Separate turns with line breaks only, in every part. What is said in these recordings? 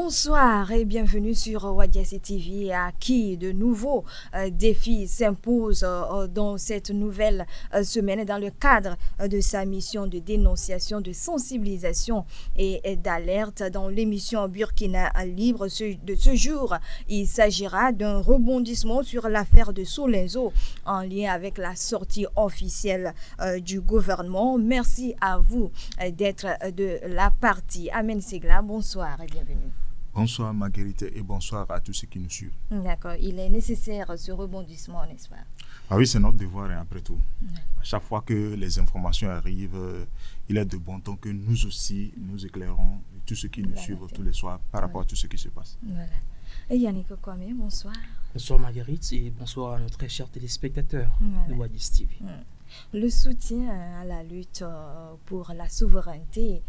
Bonsoir et bienvenue sur Wadiasi TV à qui de nouveaux défis s'imposent dans cette nouvelle semaine dans le cadre de sa mission de dénonciation, de sensibilisation et d'alerte. Dans l'émission Burkina Libre de ce jour, il s'agira d'un rebondissement sur l'affaire de Solenzo en lien avec la sortie officielle du gouvernement. Merci à vous d'être de la partie. Amen Segla, bonsoir et bienvenue.
Bonsoir Marguerite et bonsoir à tous ceux qui nous suivent.
D'accord, il est nécessaire ce rebondissement, n'est-ce pas?
Ah oui, c'est notre devoir après tout. À chaque fois que les informations arrivent, il est de bon ton que nous aussi, nous éclairons tous ceux qui nous suivent tous les soirs par rapport à tout ce qui se passe.
Voilà. Et Yannick Kwame, bonsoir.
Bonsoir Marguerite et bonsoir à nos très chers téléspectateurs de Wadiasi TV.
Le soutien à la lutte pour la souveraineté,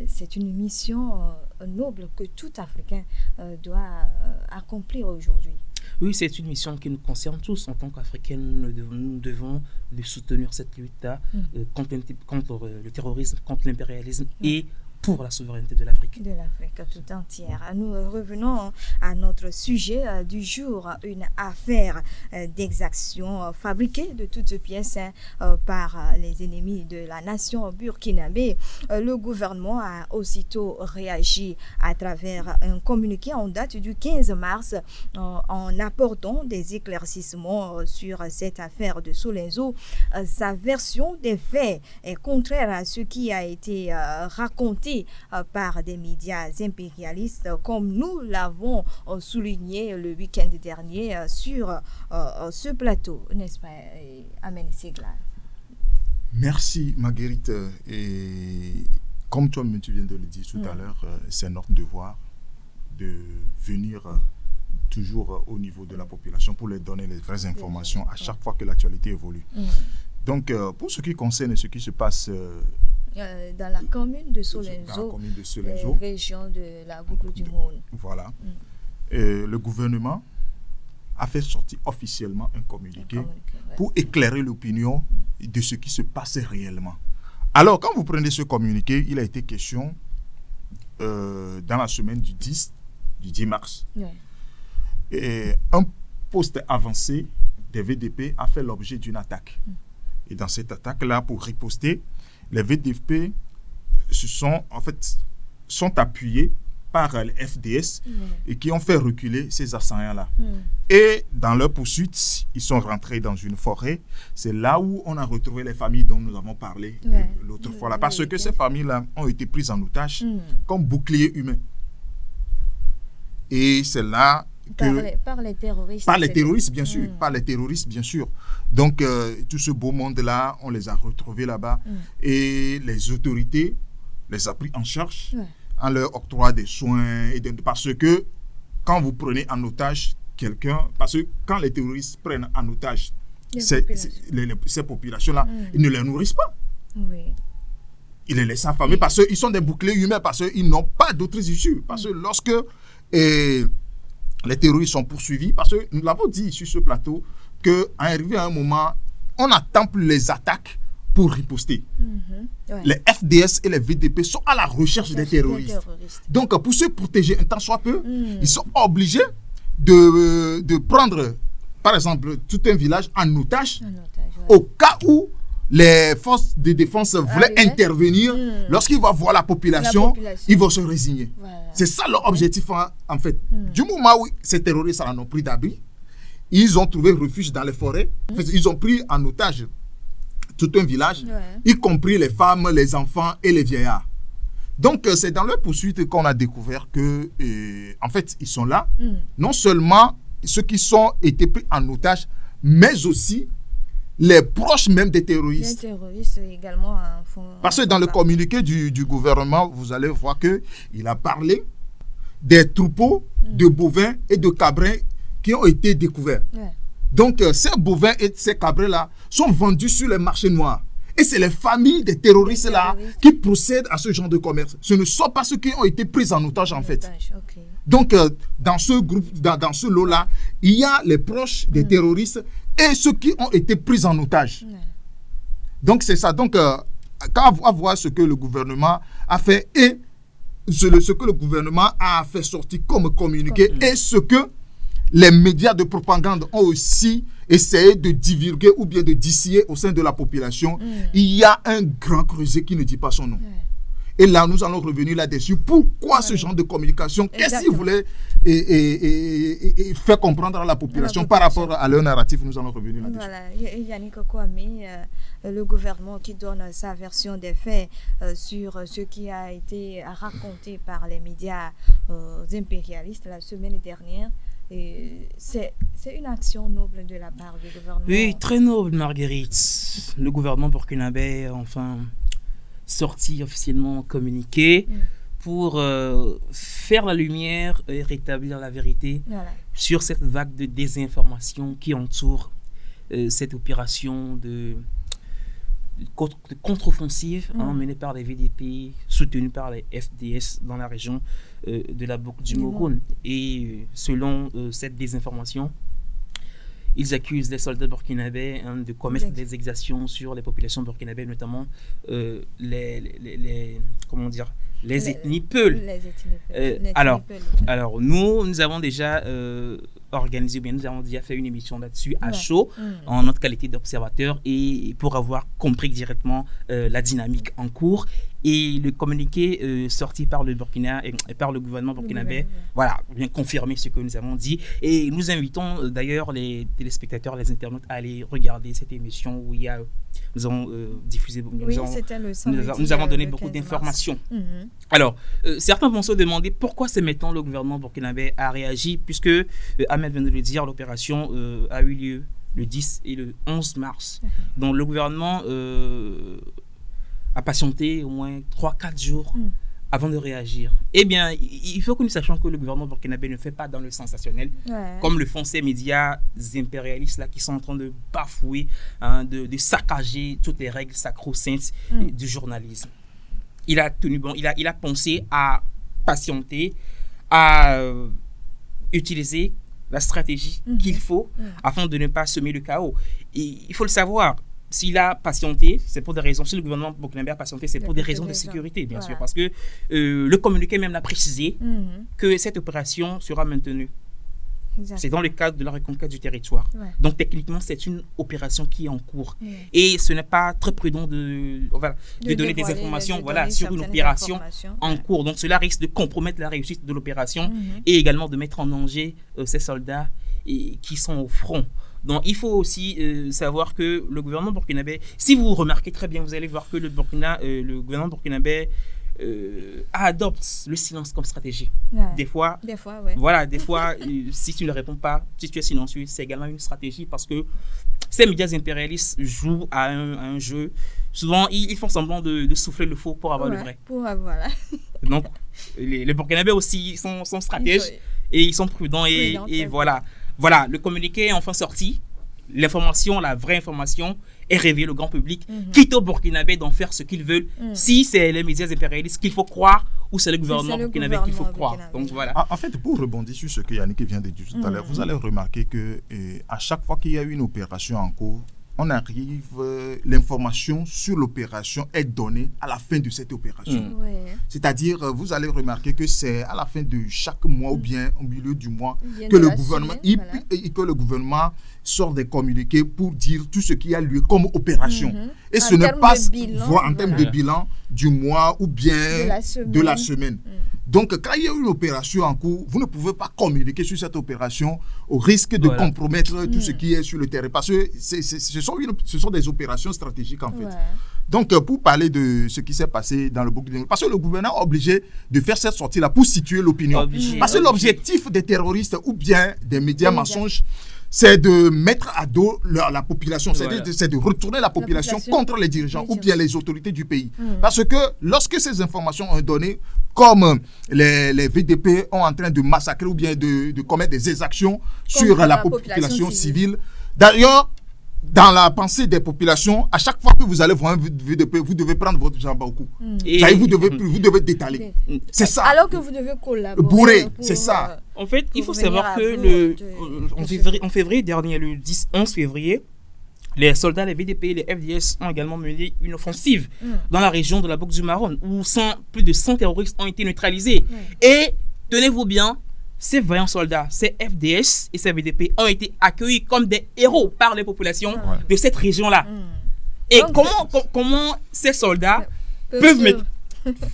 c'est une mission noble que tout Africain doit accomplir aujourd'hui.
Oui, c'est une mission qui nous concerne tous. En tant qu'Africains, nous devons soutenir cette lutte-là contre le terrorisme, contre l'impérialisme et pour la souveraineté de l'Afrique.
De l'Afrique tout entière. Nous revenons à notre sujet du jour, une affaire d'exaction fabriquée de toutes pièces par les ennemis de la nation burkinabé. Le gouvernement a aussitôt réagi à travers un communiqué en date du 15 mars en apportant des éclaircissements sur cette affaire de Solenzo. Sa version des faits est contraire à ce qui a été raconté par des médias impérialistes, comme nous l'avons souligné le week-end dernier sur ce plateau, n'est-ce pas, Amen Segla?
Merci Marguerite. Et comme toi-même tu viens de le dire tout à l'heure, c'est notre devoir de venir toujours au niveau de la population pour leur donner les vraies informations à chaque fois que l'actualité évolue. Donc, pour ce qui concerne ce qui se passe
dans la commune de Solenzo, région de la boucle du monde.
Voilà. Le gouvernement a fait sortir officiellement un communiqué pour éclairer l'opinion de ce qui se passait réellement. Alors, quand vous prenez ce communiqué, il a été question dans la semaine du 10 mars. Et un poste avancé des VDP a fait l'objet d'une attaque. Et dans cette attaque-là, pour riposter, les VDP sont appuyés par les FDS et qui ont fait reculer ces assaillants-là. Et dans leur poursuite, ils sont rentrés dans une forêt. C'est là où on a retrouvé les familles dont nous avons parlé l'autre fois. Parce que ces familles-là ont été prises en otage comme boucliers humains. Et c'est là
par les terroristes.
Par les terroristes, bien sûr. Par les terroristes, bien sûr. Donc, tout ce beau monde-là, on les a retrouvés là-bas. Et les autorités les ont pris en charge en leur octroyant des soins. Parce que quand vous prenez en otage quelqu'un, parce que quand les terroristes prennent en otage ces populations-là, ils ne les nourrissent pas. Ils les laissent affamer parce qu'ils sont des boucliers humains, parce qu'ils n'ont pas d'autres issues. Parce que lorsque les terroristes sont poursuivis, parce que nous l'avons dit sur ce plateau, qu'arrivé à un moment, on n'attend plus les attaques pour riposter. Les FDS et les VDP sont à la recherche des terroristes. Donc, pour se protéger un tant soit peu, ils sont obligés de prendre, par exemple, tout un village en otage, au cas où les forces de défense voulaient intervenir. Lorsqu'ils vont voir la population, ils vont se résigner. C'est ça leur objectif en fait. Du moment où ces terroristes en ont pris d'abri, ils ont trouvé refuge dans les forêts. Ils ont pris en otage tout un village, y compris les femmes, les enfants et les vieillards. Donc, c'est dans leur poursuite qu'on a découvert que, en fait, ils sont là. Non seulement ceux qui ont été pris en otage, mais aussi les proches même des terroristes.
Les terroristes également font...
Parce que dans le communiqué du gouvernement, vous allez voir qu'il a parlé des troupeaux de bovins et de cabrins qui ont été découverts. Donc, ces bovins et ces cabrins-là sont vendus sur les marchés noirs. Et c'est les familles des terroristes-là qui procèdent à ce genre de commerce. Ce ne sont pas ceux qui ont été pris en otage, en fait. Donc, dans ce groupe, dans ce lot-là, il y a les proches des terroristes et ceux qui ont été pris en otage. Donc, c'est ça. Donc, quand on voit ce que le gouvernement a fait et ce que le gouvernement a fait sortir comme communiqué et ce que les médias de propagande ont aussi essayé de divulguer ou bien de distiller au sein de la population, il y a un grand creuset qui ne dit pas son nom. Et là, nous allons revenir là-dessus. Pourquoi ce genre de communication? Qu'est-ce qu'ils voulaient faire comprendre à la population par rapport à leur narratif? Nous allons revenir là-dessus.
Voilà, Yannick Kwame, le gouvernement qui donne sa version des faits sur ce qui a été raconté par les médias impérialistes la semaine dernière. C'est une action noble de la part du gouvernement.
Oui, très noble, Marguerite. Le gouvernement burkinabé a enfin sorti officiellement communiqué pour faire la lumière et rétablir la vérité sur cette vague de désinformation qui entoure cette opération de contre-offensive menée par les VDP, soutenue par les FDS dans la région de la boucle du Moroun. Et selon cette désinformation, ils accusent les soldats burkinabés de commettre des exactions sur les populations burkinabées, notamment les ethnies Peuls. Alors, nous avons déjà organisé, nous avons déjà fait une émission là-dessus à chaud, en notre qualité d'observateur, et pour avoir compris directement la dynamique en cours. Et le communiqué sorti par le Burkina et par le gouvernement burkinabé, vient confirmer ce que nous avons dit. Et nous invitons d'ailleurs les téléspectateurs, les internautes à aller regarder cette émission où nous avons diffusé, nous avons donné beaucoup d'informations. Alors, certains vont se demander pourquoi c'est maintenant le gouvernement burkinabé a réagi, puisque Ahmed vient de le dire, l'opération a eu lieu le 10 et le 11 mars. Donc le gouvernement a patienté au moins 3-4 jours avant de réagir. Eh bien, il faut que nous sachions que le gouvernement burkinabé ne fait pas dans le sensationnel, comme le font ces médias impérialistes là, qui sont en train de bafouer, de saccager toutes les règles sacro-saintes du journalisme. Il a pensé à patienter, à utiliser la stratégie qu'il faut afin de ne pas semer le chaos. Et il faut le savoir. S'il a patienté, c'est pour des raisons. Si le gouvernement burkinabé a patienté, c'est pour des raisons de sécurité, bien sûr. Parce que le communiqué même l'a précisé que cette opération sera maintenue. C'est dans le cadre de la reconquête du territoire. Donc, techniquement, c'est une opération qui est en cours. Et ce n'est pas très prudent de donner des informations sur une opération en cours. Donc, cela risque de compromettre la réussite de l'opération et également de mettre en danger ces soldats qui sont au front. Donc, il faut aussi savoir que le gouvernement burkinabé, si vous remarquez très bien, vous allez voir que le gouvernement burkinabé adopte le silence comme stratégie. Des fois, si tu ne réponds pas, si tu es silencieux, c'est également une stratégie parce que ces médias impérialistes jouent à un jeu. Souvent, ils font semblant de souffler le faux pour avoir le vrai. Donc, les Burkinabés aussi sont stratèges et ils sont prudents et voilà. Voilà, le communiqué est enfin sorti. L'information, la vraie information est révélée au grand public. Quitte aux Burkinabés d'en faire ce qu'ils veulent. Si c'est les médias impérialistes qu'il faut croire ou c'est le gouvernement burkinabé qu'il faut croire. Donc voilà.
En fait, pour rebondir sur ce que Yannick vient de dire tout à l'heure, vous allez remarquer que à chaque fois qu'il y a une opération en cours, l'information sur l'opération est donnée à la fin de cette opération. C'est-à-dire, vous allez remarquer que c'est à la fin de chaque mois ou bien au milieu du mois que le gouvernement sort des communiqués pour dire tout ce qui a lieu comme opération. Et ce n'est pas en termes de bilan du mois ou bien de la semaine. Donc, quand il y a une opération en cours, vous ne pouvez pas communiquer sur cette opération au risque de compromettre tout ce qui est sur le terrain. Parce que ce sont des opérations stratégiques, en fait. Donc, pour parler de ce qui s'est passé dans le Burkina, parce que le gouvernement est obligé de faire cette sortie-là pour situer l'opinion. Parce que l'objectif des terroristes ou bien des médias mensonges, c'est de mettre à dos la population, c'est de retourner la population contre les dirigeants ou bien les autorités du pays. Parce que lorsque ces informations ont donné, comme les VDP ont en train de massacrer ou bien de commettre des exactions sur la population civile, d'ailleurs, dans la pensée des populations, à chaque fois que vous allez voir un VDP, vous devez prendre votre jambe au cou. Vous devez détaler. C'est ça.
Alors que vous devez collaborer.
C'est ça.
En fait, il faut savoir que en février dernier, le 11 février, Les soldats, les VDP, les FDS ont également mené une offensive dans la région de la Boucle du Maroon, où plus de 100 terroristes ont été neutralisés. Et tenez-vous bien, ces vaillants soldats, ces FDS et ces VDP ont été accueillis comme des héros par les populations de cette région-là. Et donc, comment ces soldats peuvent mettre...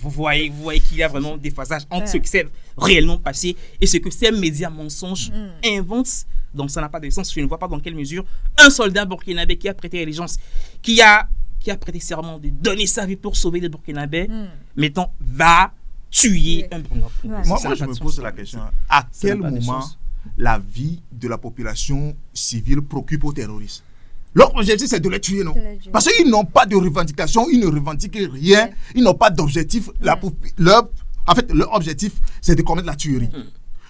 Vous voyez qu'il y a vraiment des phasages entre ce qui s'est réellement passé et ce que ces médias mensonges inventent. Donc ça n'a pas de sens. Je ne vois pas dans quelle mesure un soldat burkinabé qui a prêté allégeance, qui a prêté serment de donner sa vie pour sauver les Burkinabés, mettons, va tuer un Burkinabé.
Moi, je me pose la question, à quel moment la vie de la population civile préoccupe aux terroristes? Leur objectif, c'est de les tuer, non? Parce qu'ils n'ont pas de revendication, ils ne revendiquent rien, ils n'ont pas d'objectif. Leur objectif, c'est de commettre la tuerie.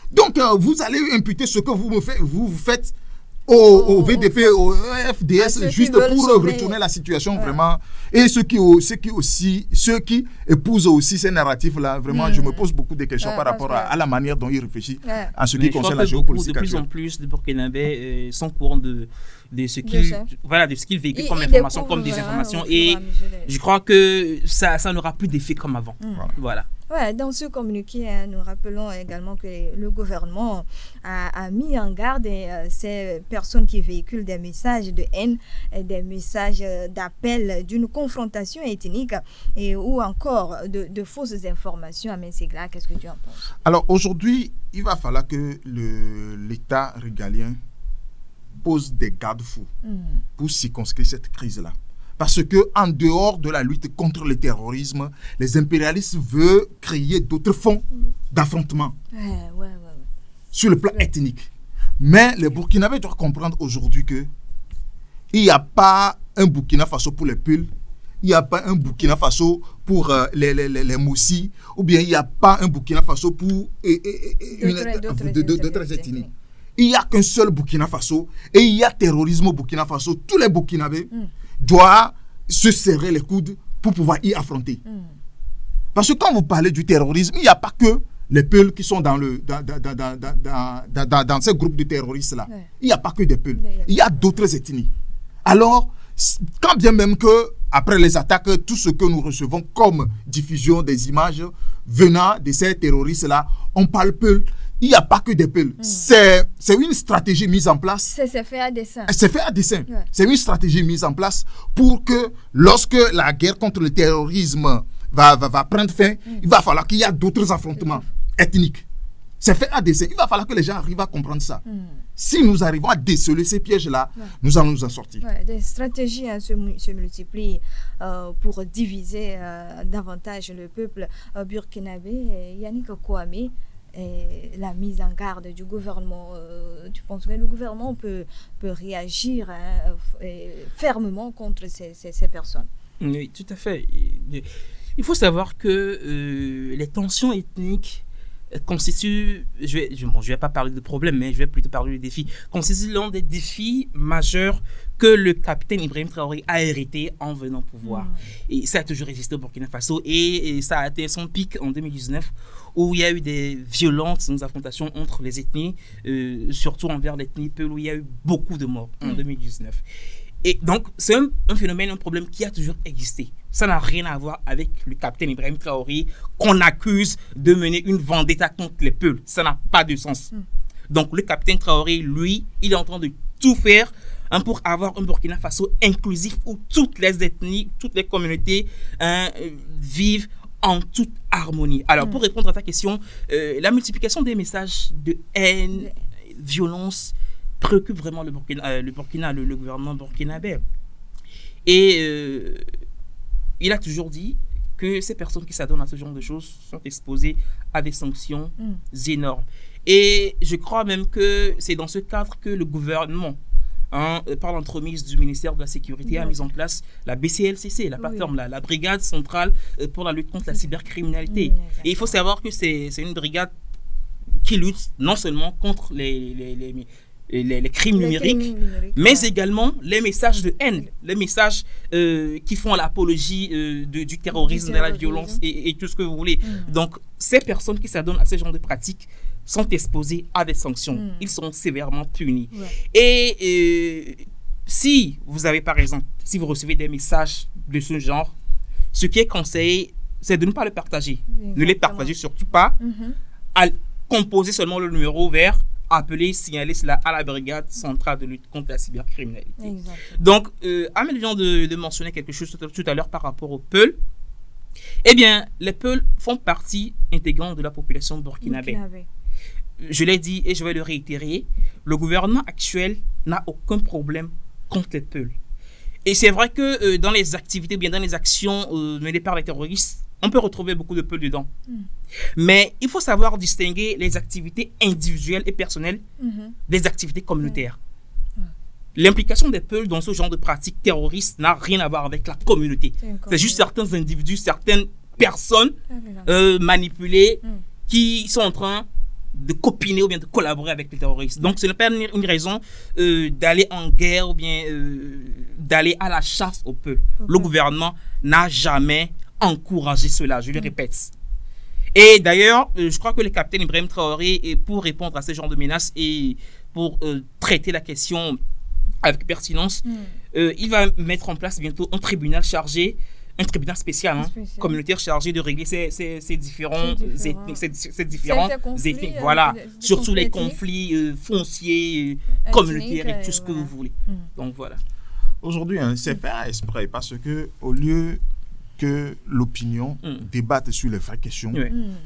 Donc, vous allez imputer ce que vous faites au VDP, au FDS, juste pour retourner la situation, vraiment. Et ceux qui épousent aussi ces narratifs-là, vraiment, je me pose beaucoup de questions par rapport à la manière dont ils réfléchissent en ce qui concerne la géopolitique.
De plus en plus de Burkinabés sont courants de ce qu'ils véhiculent comme information, comme des informations. Et je crois que ça n'aura plus d'effet comme avant. Voilà.
Ouais, dans ce communiqué, nous rappelons également que le gouvernement a mis en garde ces personnes qui véhiculent des messages de haine, des messages d'appel d'une confrontation ethnique ou encore de fausses informations. Mais c'est là, qu'est-ce que tu en penses?
Alors aujourd'hui, il va falloir que l'État régalien pose des garde-fous pour circonscrire cette crise-là. Parce qu'en dehors de la lutte contre le terrorisme, les impérialistes veulent créer d'autres fonds d'affrontement sur le plan ethnique. Mais les Burkinabés doivent comprendre aujourd'hui qu'il n'y a pas un Burkina Faso pour les Peuls, il n'y a pas un Burkina Faso pour les Moussis, ou bien il n'y a pas un Burkina Faso pour d'autres ethnies. Il n'y a qu'un seul Burkina Faso et il y a terrorisme au Burkina Faso. Tous les Burkinabés doit se serrer les coudes pour pouvoir y affronter. Parce que quand vous parlez du terrorisme, il n'y a pas que les Peuls qui sont dans ces groupes de terroristes-là. Il n'y a pas que des Peuls. Il y a d'autres ethnies. Alors, quand bien même que, après les attaques, tout ce que nous recevons comme diffusion des images venant de ces terroristes-là, on parle Peuls. Il n'y a pas que des Peuls. C'est une stratégie mise en place.
C'est fait à dessein.
C'est fait à dessein. C'est une stratégie mise en place pour que lorsque la guerre contre le terrorisme va prendre fin, il va falloir qu'il y ait d'autres affrontements ethniques. C'est fait à dessein. Il va falloir que les gens arrivent à comprendre ça. Si nous arrivons à déceler ces pièges-là, nous allons nous en sortir.
Des stratégies se multiplient pour diviser davantage le peuple burkinabé. Yannick Kouamé, la mise en garde du gouvernement, tu penses que le gouvernement peut réagir fermement contre ces personnes?
Oui, tout à fait. Il faut savoir que les tensions ethniques constituent, je vais pas parler de problème, mais je vais plutôt parler de défis, constituent l'un des défis majeurs que le capitaine Ibrahim Traoré a hérité en venant au pouvoir. Et ça a toujours existé au Burkina Faso et ça a atteint son pic en 2019 où il y a eu des violentes affrontations entre les ethnies, surtout envers l'ethnie Peul, où il y a eu beaucoup de morts en 2019. Et donc, c'est un phénomène, un problème qui a toujours existé. Ça n'a rien à voir avec le capitaine Ibrahim Traoré qu'on accuse de mener une vendetta contre les Peuls. Ça n'a pas de sens. Donc, le capitaine Traoré, lui, il est en train de tout faire pour avoir un Burkina Faso inclusif où toutes les ethnies, toutes les communautés vivent en toute harmonie. Alors, pour répondre à ta question, la multiplication des messages de haine, violence, préoccupe vraiment le gouvernement burkinabé. Et il a toujours dit que ces personnes qui s'adonnent à ce genre de choses sont exposées à des sanctions énormes. Et je crois même que c'est dans ce cadre que le gouvernement, par l'entremise du ministère de la Sécurité, a mis en place la BCLCC, la plateforme, la Brigade centrale pour la lutte contre la cybercriminalité. Et il faut savoir que c'est une brigade qui lutte non seulement contre les crimes numériques, mais également les messages de haine, les messages qui font l'apologie du terrorisme, de la violence et tout ce que vous voulez. Donc, ces personnes qui s'adonnent à ce genre de pratiques sont exposées à des sanctions. Ils seront sévèrement punis. Et si vous avez, par exemple, si vous recevez des messages de ce genre, ce qui est conseillé, c'est de ne pas le partager.
Exactement.
Ne les partagez surtout pas. Composez seulement le numéro vert, appelez, signalez cela à la brigade centrale de lutte contre la cybercriminalité.
Exactement.
Donc, Ahmed vient de mentionner quelque chose tout à l'heure par rapport aux Peuls. Eh bien, les Peuls font partie intégrante de la population burkinabé. Je l'ai dit et je vais le réitérer, le gouvernement actuel n'a aucun problème contre les Peuls. Et c'est vrai que dans les activités, bien dans les actions menées par les terroristes, on peut retrouver beaucoup de Peuls dedans. Mais il faut savoir distinguer les activités individuelles et personnelles des activités communautaires. L'implication des Peuls dans ce genre de pratiques terroristes n'a rien à voir avec la communauté. C'est juste certains individus, certaines personnes manipulées qui sont en train de copiner ou bien de collaborer avec les terroristes. Donc ce n'est pas une raison d'aller en guerre ou bien d'aller à la chasse aux Peuls. Le gouvernement n'a jamais encouragé cela, je le répète. Et d'ailleurs, je crois que le capitaine Ibrahim Traoré, pour répondre à ce genre de menaces et pour traiter la question avec pertinence, il va mettre en place bientôt un tribunal chargé, un tribunal spécial, communautaire chargé de régler ces différents ethniques, voilà, surtout les conflits fonciers, communautaires et tout ce que vous voulez. Donc voilà.
Aujourd'hui, c'est fait exprès parce que au lieu que l'opinion débatte sur les vraies questions,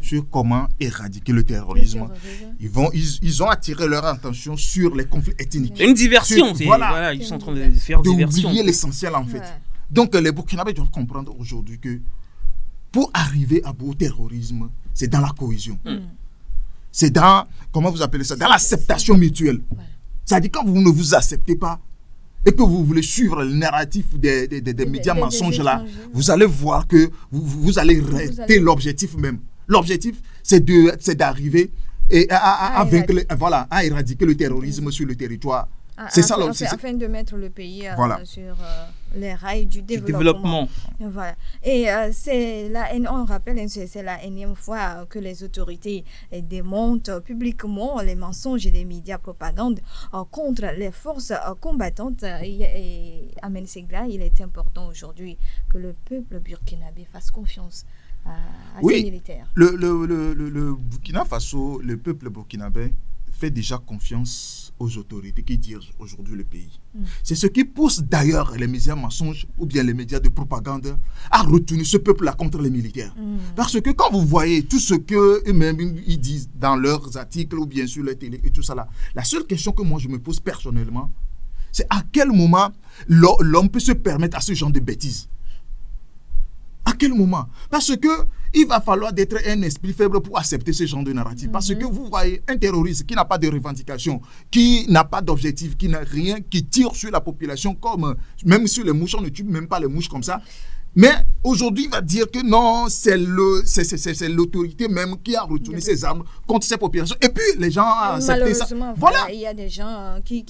sur comment éradiquer le terrorisme. Ils ont attiré leur attention sur les conflits ethniques.
Une diversion, voilà, ils sont en train de faire diversion.
D'oublier l'essentiel en fait. Donc les Burkinabés doivent comprendre aujourd'hui que pour arriver à bout au terrorisme, c'est dans la cohésion. C'est dans, comment vous appelez ça, dans l'acceptation mutuelle. C'est-à-dire quand vous ne vous acceptez pas, et que vous voulez suivre le narratif des médias mensonges là, vous allez voir que vous allez rater l'objectif même. L'objectif, c'est d'arriver à vaincre, à éradiquer le terrorisme sur le territoire. C'est ça l'objectif.
Afin de mettre le pays sur les rails du développement. Voilà. Et on rappelle, c'est la énième fois que les autorités démontent publiquement les mensonges des médias propagande contre les forces combattantes. Et Ahmed Segla, il est important aujourd'hui que le peuple burkinabé fasse confiance à ses militaires.
Le Burkina Faso, le peuple burkinabé fait déjà confiance aux autorités qui dirigent aujourd'hui le pays. C'est ce qui pousse d'ailleurs les médias mensonges ou bien les médias de propagande à retourner ce peuple-là contre les militaires. Parce que quand vous voyez tout ce qu'eux-mêmes ils disent dans leurs articles ou bien sur les télé et tout ça là, la seule question que moi je me pose personnellement, c'est à quel moment l'homme peut se permettre à ce genre de bêtises? À quel moment? Parce que il va falloir d'être un esprit faible pour accepter ce genre de narratif. Parce que vous voyez un terroriste qui n'a pas de revendication, qui n'a pas d'objectif, qui n'a rien, qui tire sur la population comme, même sur les mouches, on ne tue même pas les mouches comme ça. Mais aujourd'hui, il va dire que non, c'est l'autorité même qui a retourné ses armes contre ces populations. Et puis, les gens ont accepté ça.
Voilà, il y a des gens qui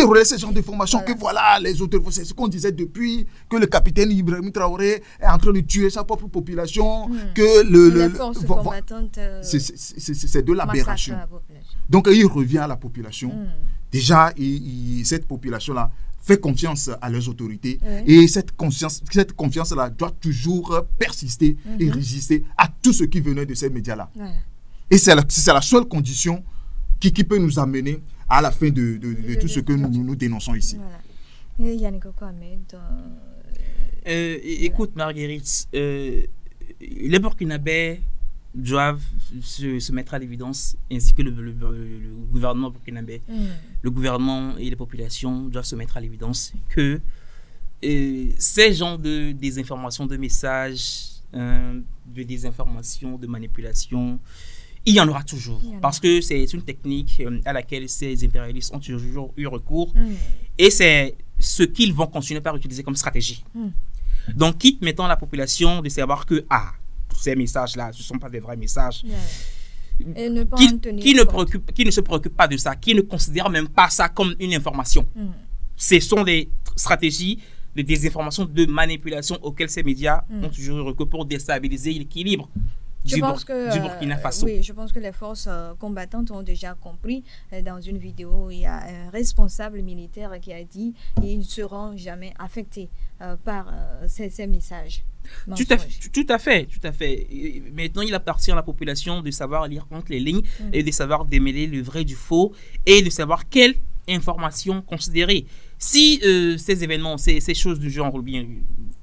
relaient ce genre d'informations, que voilà, les autorités, c'est ce qu'on disait depuis, que le capitaine Ibrahim Traoré est en train de tuer sa propre population, que
les forces combattantes
c'est de l'aberration. Donc, il revient à la population. Déjà, cette population-là fait confiance à leurs autorités et cette confiance-là doit toujours persister et résister à tout ce qui venait de ces médias-là. Et c'est la seule condition qui peut nous amener à la fin de tout ce que nous dénonçons ici.
Et Yannick Ahmed,
écoute Marguerite, les Burkinabés doivent se mettre à l'évidence, ainsi que le gouvernement burkinabé. Le gouvernement et les populations doivent se mettre à l'évidence que ces genres de désinformation, de messages, de désinformation, de manipulation, il y en aura toujours. Parce que c'est une technique à laquelle ces impérialistes ont toujours eu recours. Et c'est ce qu'ils vont continuer par utiliser comme stratégie. Donc, quitte mettant la population de savoir que ces messages-là, ce ne sont pas des vrais messages.
Et ne pas
qui ne se préoccupent pas de ça, qui ne considèrent même pas ça comme une information. Ce sont des stratégies de désinformation, de manipulation auxquelles ces médias ont toujours eu recours pour déstabiliser l'équilibre du Burkina Faso.
Oui, je pense que les forces combattantes ont déjà compris. Dans une vidéo, il y a un responsable militaire qui a dit qu'ils ne seront jamais affectés par ces messages.
Tout à fait. Et maintenant, il appartient à la population de savoir lire entre les lignes et de savoir démêler le vrai du faux et de savoir quelle information considérer. Si ces événements, ces choses du genre, ou bien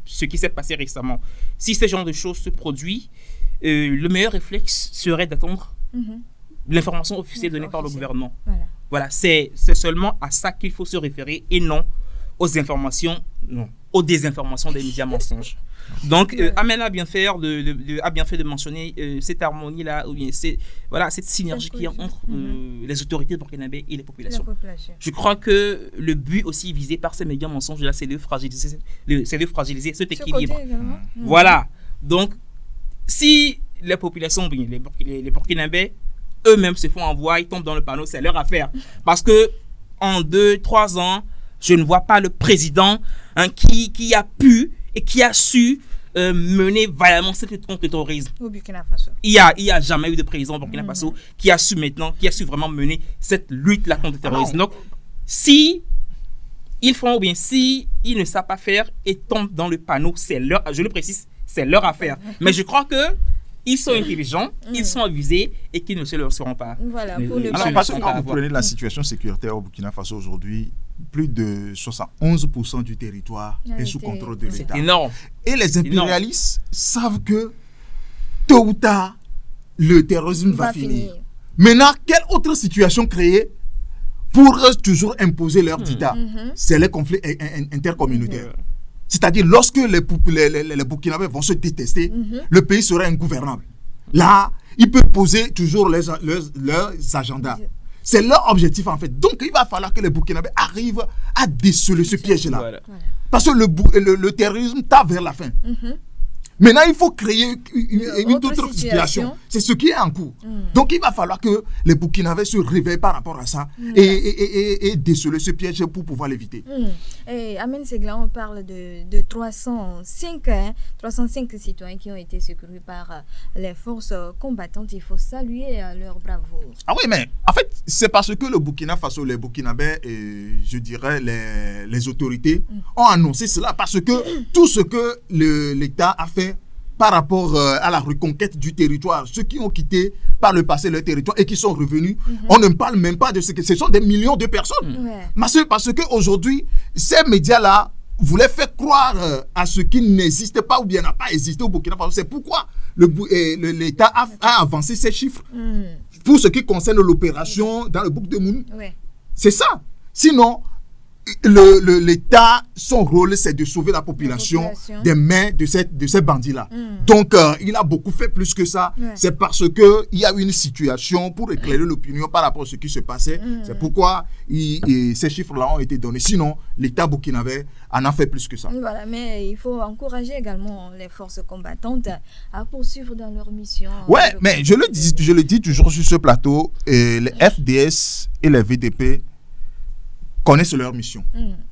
ce qui s'est passé récemment, si ce genre de choses se produit, le meilleur réflexe serait d'attendre l'information officielle donnée par le gouvernement. Voilà, c'est seulement à ça qu'il faut se référer et non aux désinformations des médias mensonges. Donc, Amel a bien fait de mentionner cette harmonie-là, ou bien cette synergie qu'il y a entre les autorités burkinabées et les populations. Je crois que le but aussi visé par ces médias mensonges-là, c'est de fragiliser cet équilibre. Voilà. Donc, si les populations, les Burkinabés, eux-mêmes se font envoyer, ils tombent dans le panneau, c'est leur affaire. Parce que en 2-3 ans, je ne vois pas le président qui a pu et qui a su mener vaillamment cette lutte contre le terrorisme.
Au Burkina Faso.
Il y a jamais eu de président au Burkina Faso qui a su vraiment mener cette lutte-là contre le terrorisme. Donc, si ils font ou bien si ils ne savent pas faire et tombent dans le panneau, je le précise, c'est leur affaire. Mais je crois que ils sont intelligents, ils sont avisés et qu'ils ne se le seront pas.
Voilà,
alors, parce que quand vous prenez la situation sécuritaire au Burkina Faso aujourd'hui, plus de 71% du territoire est sous contrôle de l'État.
C'est énorme.
Et les impérialistes savent que tôt ou tard, le terrorisme va finir. Maintenant, quelle autre situation créer pour toujours imposer leur dictat? C'est les conflits intercommunautaires. C'est-à-dire, lorsque les Burkinabés vont se détester, le pays sera ingouvernable. Là, ils peuvent poser toujours leurs agendas. C'est leur objectif, en fait. Donc, il va falloir que les Burkinabés arrivent à déceler ce piège-là. Voilà. Parce que le terrorisme tape vers la fin. Maintenant, il faut créer une autre situation. C'est ce qui est en cours. Donc, il va falloir que les Burkinabés se réveillent par rapport à ça et déceler ce piège pour pouvoir l'éviter.
Amen Segla, on parle de 305 citoyens qui ont été secourus par les forces combattantes. Il faut saluer leur bravoure.
Ah oui, mais en fait, c'est parce que le Burkina Faso, les Burkinabés, je dirais les autorités ont annoncé cela. Parce que tout ce que l'État a fait par rapport à la reconquête du territoire, ceux qui ont quitté par le passé leur territoire et qui sont revenus, on ne parle même pas de ce que ce sont des millions de personnes. Parce qu'aujourd'hui, ces médias-là voulaient faire croire à ce qui n'existe pas ou bien n'a pas existé au Burkina Faso. C'est pourquoi l'État a avancé ces chiffres pour ce qui concerne l'opération dans le bouc de Mounou. C'est ça. Sinon, l'État, son rôle, c'est de sauver la population des mains de ces bandits-là. Donc, il a beaucoup fait plus que ça. C'est parce qu'il y a une situation pour éclairer l'opinion par rapport à ce qui se passait. C'est pourquoi ces chiffres-là ont été donnés. Sinon, l'État burkinabé en a fait plus que ça.
Voilà, mais il faut encourager également les forces combattantes à poursuivre dans leur mission.
Oui, mais je le dis toujours sur ce plateau, les FDS et les VDP connaissent leur mission.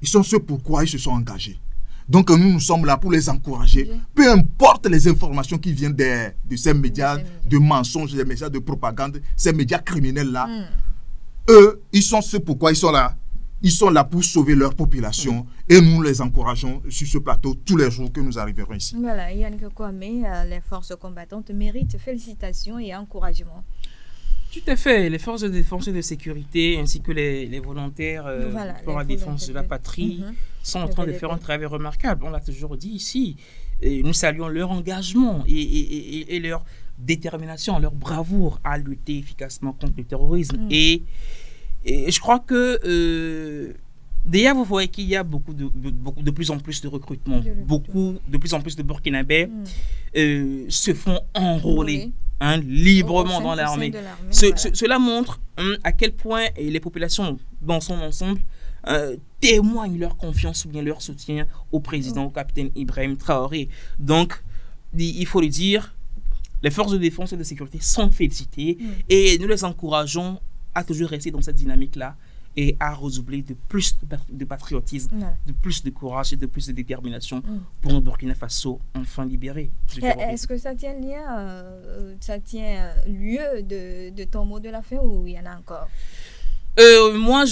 Ils sont ceux pourquoi ils se sont engagés. Donc nous sommes là pour les encourager. Peu importe les informations qui viennent de ces médias de mensonges, des médias de propagande, ces médias criminels-là, eux, ils sont ceux pourquoi ils sont là. Ils sont là pour sauver leur population et nous les encourageons sur ce plateau tous les jours que nous arriverons ici.
Voilà, Yannick Kwame, les forces combattantes méritent félicitations et encouragements.
Tout à fait. Les forces de défense et de sécurité ainsi que les volontaires pour la défense de la patrie sont en train de faire un travail remarquable. On l'a toujours dit ici. Et nous saluons leur engagement et leur détermination, leur bravoure à lutter efficacement contre le terrorisme. Et je crois que déjà, vous voyez qu'il y a de plus en plus de recrutement. De plus en plus de Burkinabés se font enrôler librement dans l'armée. Cela montre à quel point les populations dans son ensemble témoignent leur confiance ou bien leur soutien au président, au capitaine Ibrahim Traoré. Donc, il faut le dire, les forces de défense et de sécurité sont félicitées et nous les encourageons à toujours rester dans cette dynamique-là et à redoubler de plus de patriotisme, de plus de courage et de plus de détermination pour le Burkina Faso enfin libéré.
Est-ce que ça tient lieu de ton mot de la fin ou il y en a encore?
Moi,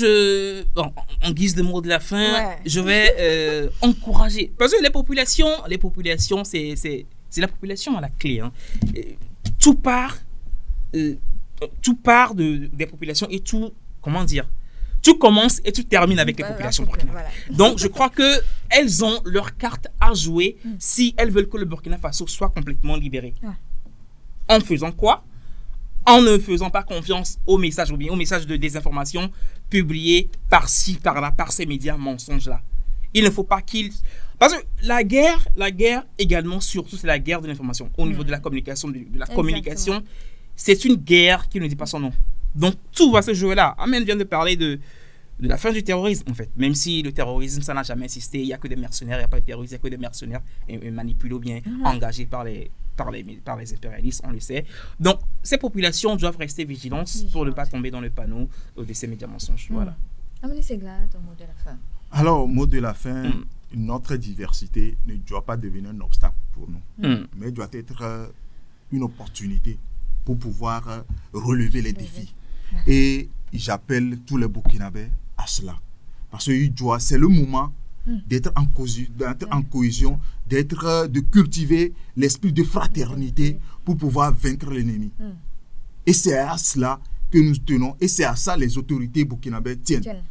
en guise de mot de la fin, je vais encourager. Parce que les populations, c'est la population à la clé. Hein. Tout part des populations et tout, comment dire, tout commence et tout termine avec les populations burkinabées. Voilà. Donc, je crois qu'elles ont leur carte à jouer si elles veulent que le Burkina Faso soit complètement libéré. En faisant quoi? En ne faisant pas confiance aux messages ou bien aux messages de désinformation publiés par-ci, par-là, par ces médias mensonges-là. Il ne faut pas qu'ils... Parce que la guerre également, surtout, c'est la guerre de l'information. Au niveau de la communication, communication, c'est une guerre qui ne dit pas son nom. Donc, tout va se jouer là. Amen vient de parler de la fin du terrorisme, en fait. Même si le terrorisme, ça n'a jamais existé. Il n'y a que des mercenaires, il n'y a pas de terroristes, il n'y a que des mercenaires manipulés ou bien engagés par les impérialistes, on le sait. Donc, ces populations doivent rester vigilantes pour ne pas tomber dans le panneau de ces médias mensonges. Voilà.
Amélie Segla, ton mot de la fin.
Alors, mot de la fin, notre diversité ne doit pas devenir un obstacle pour nous, mais doit être une opportunité pour pouvoir relever les défis. Et j'appelle tous les Burkinabés à cela. Parce que c'est le moment d'être en cohésion, de cultiver l'esprit de fraternité pour pouvoir vaincre l'ennemi. Et c'est à cela que nous tenons, et c'est à ça les autorités burkinabées tiennent.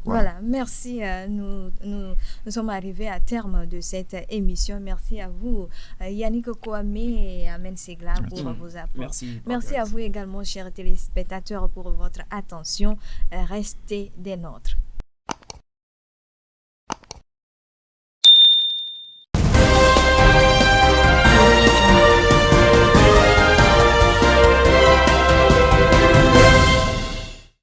Voilà, merci. Nous sommes arrivés à terme de cette émission. Merci à vous, Yannick Kouame et Amen Segla, pour vos apports. Merci à vous également, chers téléspectateurs, pour votre attention. Restez des nôtres.